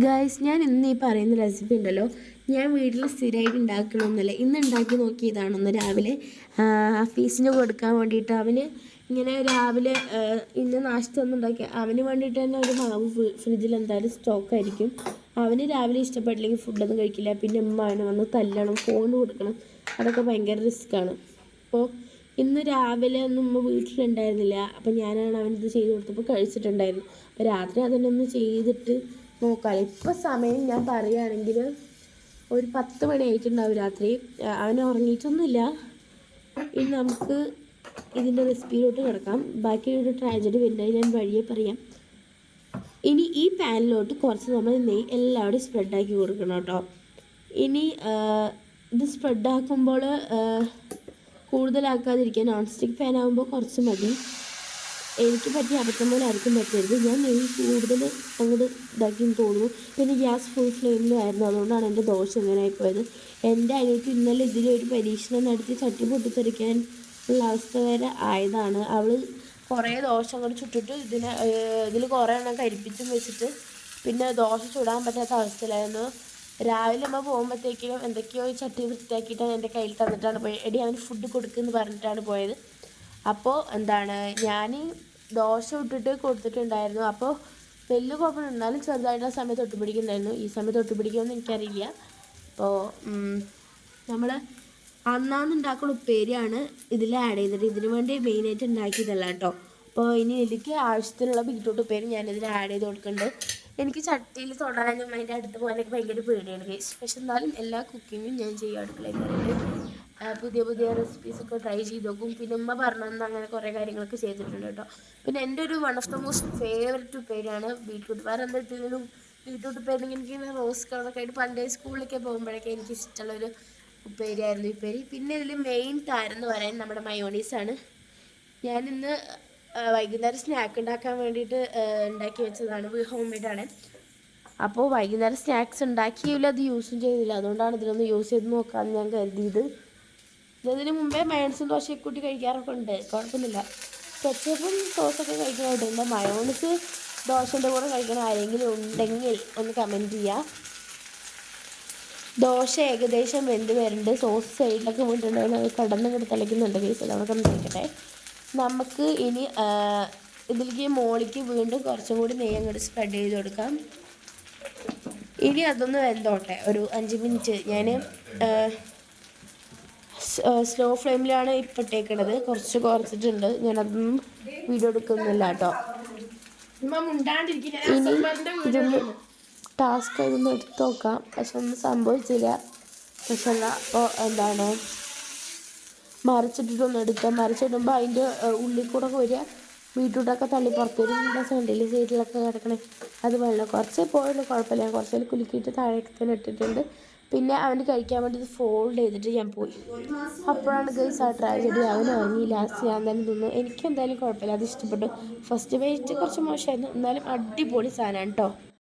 Guys, ഞാൻ ഇന്ന് ഈ പറയുന്ന റെസിപ്പി ഉണ്ടല്ലോ, ഞാൻ വീട്ടിൽ സ്ഥിരമായിട്ട് ഉണ്ടാക്കണമെന്നില്ല. ഇന്ന് ഉണ്ടാക്കി നോക്കിയതാണൊന്ന് രാവിലെ ഹഫീസിന് കൊടുക്കാൻ വേണ്ടിയിട്ട്. അവന് ഇങ്ങനെ രാവിലെ ഇന്ന് നാശത്ത ഒന്നും ഉണ്ടാക്കി അവന് വേണ്ടിയിട്ട് തന്നെ ഒരു മാവ് ഫ്രിഡ്ജിൽ എന്തായാലും സ്റ്റോക്കായിരിക്കും. അവന് രാവിലെ ഇഷ്ടപ്പെട്ടില്ലെങ്കിൽ ഫുഡൊന്നും കഴിക്കില്ല. പിന്നെ ഉമ്മ അവനെ വന്ന് തല്ലണം, ഫോൺ കൊടുക്കണം, അതൊക്കെ ഭയങ്കര റിസ്ക്കാണ്. അപ്പോൾ ഇന്ന് രാവിലെ ഒന്നും ഉമ്മ വീട്ടിലുണ്ടായിരുന്നില്ല. അപ്പം ഞാനാണ് അവനിത് ചെയ്ത് കൊടുത്തപ്പോൾ കഴിച്ചിട്ടുണ്ടായിരുന്നു. അപ്പോൾ രാത്രി അതിനൊന്ന് ചെയ്തിട്ട് നോക്കാം. ഇപ്പം സമയം ഞാൻ പറയുകയാണെങ്കിൽ ഒരു 10 മണി ആയിട്ടുണ്ടാവും രാത്രി. അവൻ ഉറങ്ങിയിട്ടൊന്നുമില്ല. ഇനി നമുക്ക് ഇതിൻ്റെ റെസിപ്പിയിലോട്ട് കിടക്കാം. ബാക്കി ഒരു ട്രാജഡി വരുന്നത് ഞാൻ വഴിയെ പറയാം. ഇനി ഈ പാനിലോട്ട് കുറച്ച് നമ്മൾ നെയ്യ് എല്ലാവരും സ്പ്രെഡാക്കി കൊടുക്കണം കേട്ടോ. ഇനി ഇത് സ്പ്രെഡാക്കുമ്പോൾ കൂടുതലാക്കാതിരിക്കാൻ നോൺ സ്റ്റിക്ക് പാൻ ആകുമ്പോൾ കുറച്ച് മതി. എനിക്ക് പറ്റിയ അബദ്ധം പോലെ ആയിരിക്കും പറ്റരുത്. ഞാൻ നെയ്യ് കൂടുതൽ അങ്ങോട്ട് ഇതാക്കിയെന്ന് തോന്നുന്നു. പിന്നെ ഗ്യാസ് ഫുൾ ഫ്ലെയിമിലായിരുന്നു, അതുകൊണ്ടാണ് എൻ്റെ ദോശ ഇങ്ങനെ ആയിപ്പോയത്. എൻ്റെ അനിയത്തി ഇന്നലെ ഇതിലൊരു പരീക്ഷണം നടത്തി ചട്ടി പൊട്ടിത്തെറിക്കാൻ ഉള്ള അവസ്ഥ വരെ ആയതാണ്. അവൾ കുറേ ദോശ അങ്ങോട്ട് ചുട്ടിട്ട് ഇതിൽ കുറേ എണ്ണം കരിപ്പിച്ചും വെച്ചിട്ട് പിന്നെ ദോശ ചുടാൻ പറ്റാത്ത അവസ്ഥയിലായിരുന്നു. രാവിലെ അമ്മ പോകുമ്പോഴത്തേക്കും എന്തൊക്കെയോ ചട്ടി വൃത്തിയാക്കിയിട്ടാണ് എൻ്റെ കയ്യിൽ തന്നിട്ടാണ് പോയത്. എടി അവന് ഫുഡ് കൊടുക്കുമെന്ന് പറഞ്ഞിട്ടാണ് പോയത്. അപ്പോൾ ഞാൻ ദോശ ഇട്ടിട്ട് കൊടുത്തിട്ടുണ്ടായിരുന്നു. അപ്പോൾ വലിയ കുഴപ്പമില്ല, എന്നാലും ചെറുതായിട്ട് ആ സമയത്ത് ഒട്ടുപിടിക്കുന്നുണ്ടായിരുന്നു. ഈ സമയത്ത് ഒട്ടുപിടിക്കുമെന്ന് എനിക്കറിയില്ല. അപ്പോൾ നമ്മൾ അന്നാന്നുണ്ടാക്കുന്ന ഉപ്പേരിയാണ് ഇതിൽ ആഡ് ചെയ്തിട്ട്, ഇതിനു വേണ്ടി മെയിനായിട്ട് ഉണ്ടാക്കിയതല്ല കേട്ടോ. അപ്പോൾ ഇനി ഇതിലേക്ക് ആവശ്യത്തിനുള്ള ബീറ്റ്റൂട്ട് ഉപ്പേരി ഞാനിതിൽ ആഡ് ചെയ്ത് കൊടുക്കുന്നുണ്ട്. എനിക്ക് ചട്ടിയിൽ തൊടാനും അതിൻ്റെ അടുത്ത് പോകാനൊക്കെ ഭയങ്കര പേടിയാണ് ഗൈസ്. പക്ഷെ എന്നാലും എല്ലാ കുക്കിങ്ങും ഞാൻ ചെയ്യും അടുക്കളയിൽ കയറിയിട്ട്. പുതിയ പുതിയ റെസിപ്പീസൊക്കെ ട്രൈ ചെയ്ത് നോക്കും. പിന്നെ ഉമ്മ പറഞ്ഞു അങ്ങനെ കുറേ കാര്യങ്ങളൊക്കെ ചെയ്തിട്ടുണ്ട് കേട്ടോ. പിന്നെ എൻ്റെ ഒരു one of the most favourite ഉപ്പേരിയാണ് ബീറ്റ്റൂട്ട്. വേറെ എന്തെങ്കിലും ബീറ്റ്റൂട്ട് ഉപ്പേരി എനിക്ക് റോസ് കളറൊക്കെ ആയിട്ട് പണ്ടേ സ്കൂളിലൊക്കെ പോകുമ്പോഴൊക്കെ എനിക്ക് ഇഷ്ടമുള്ളൊരു ഉപ്പേരിയായിരുന്നു ഉപ്പേരി. പിന്നെ ഇതിൽ മെയിൻ താരം എന്ന് പറയാൻ നമ്മുടെ മയോണീസാണ്. ഞാനിന്ന് വൈകുന്നേരം സ്നാക്ക് ഉണ്ടാക്കാൻ വേണ്ടിയിട്ട് ഉണ്ടാക്കി വെച്ചതാണ്, ഹോം മെയ്ഡാണ്. അപ്പോൾ വൈകുന്നേരം സ്നാക്സ് ഉണ്ടാക്കിയില്ല, അത് യൂസും ചെയ്തില്ല. അതുകൊണ്ടാണ് ഇതിലൊന്ന് യൂസ് ചെയ്ത് നോക്കാമെന്ന് ഞാൻ കരുതിയത്. ഇതിന് മുമ്പേ മയോണീസും ദോശയൊക്കെ കൂട്ടി കഴിക്കാറൊക്കെ ഉണ്ട്, കുഴപ്പമൊന്നുമില്ല. കെച്ചപ്പും സോസൊക്കെ കഴിക്കാനായിട്ട് എന്താ മയോണീസ് ദോശൻ്റെ കൂടെ കഴിക്കണ ആരെങ്കിലും ഉണ്ടെങ്കിൽ ഒന്ന് കമൻറ്റ് ചെയ്യുക. ദോശ ഏകദേശം വെന്ത് വരുന്നുണ്ട്. സോസ് സൈഡിലൊക്കെ വീണിട്ടുണ്ടെങ്കിൽ അത് കടന്നിങ്ങോട്ട് തിളയ്ക്കുന്നുണ്ട് കേസ്, അതൊക്കെ ഒന്ന് കഴിക്കട്ടെ. നമുക്ക് ഇനി ഇതിലേക്ക് മോളിക്ക് വീണ്ടും കുറച്ചും കൂടി നെയ്യ് അങ്ങോട്ട് സ്പ്രെഡ് ചെയ്ത് കൊടുക്കാം. ഇനി അതൊന്ന് വെന്തോട്ടെ ഒരു 5 മിനിറ്റ്. ഞാൻ സ്ലോ ഫ്ലെയിമിലാണ് ഇപ്പോൾ ഇട്ടേക്കണത്, കുറച്ചിട്ടുണ്ട്. ഞാനതൊന്നും വീഡിയോ എടുക്കുന്നില്ല കേട്ടോ. ഇനി ഇതൊന്ന് ടാസ്ക് ഇതൊന്ന് എടുത്ത് നോക്കാം. പക്ഷെ ഒന്നും സംഭവിച്ചില്ല. പക്ഷെ അപ്പോൾ മറിച്ചിട്ടിട്ടൊന്ന് എടുക്കുക. മറിച്ചിടുമ്പോൾ അതിൻ്റെ ഉള്ളിൽ കൂടെ വരിക ബീറ്റ്റൂട്ടൊക്കെ തള്ളി പുറത്ത് വരും. സെൻറ്ററിൽ സൈഡിലൊക്കെ കിടക്കണേ അത് വെള്ളം കുറച്ച് പോയുള്ളൂ, കുഴപ്പമില്ല. ഞാൻ കുറച്ചേൽ കുലുക്കിയിട്ട് താഴേക്ക് തന്നെ ഇട്ടിട്ടുണ്ട്. പിന്നെ അവന് കഴിക്കാൻ വേണ്ടി ഇത് ഫോൾഡ് ചെയ്തിട്ട് ഞാൻ പോയി. അപ്പോഴാണ് ഗൈസ് ആ ട്രാജഡി. അവൻ ഇറങ്ങി. ലാസ്റ്റ് ഞാൻ തന്നെ തിന്നു. എനിക്കെന്തായാലും കുഴപ്പമില്ല, അത് ഇഷ്ടപ്പെട്ടു. ഫസ്റ്റ് വെയിറ്റ് കുറച്ച് മോശമായിരുന്നു, എന്നാലും അടിപൊളി സാധനമാണ് കേട്ടോ.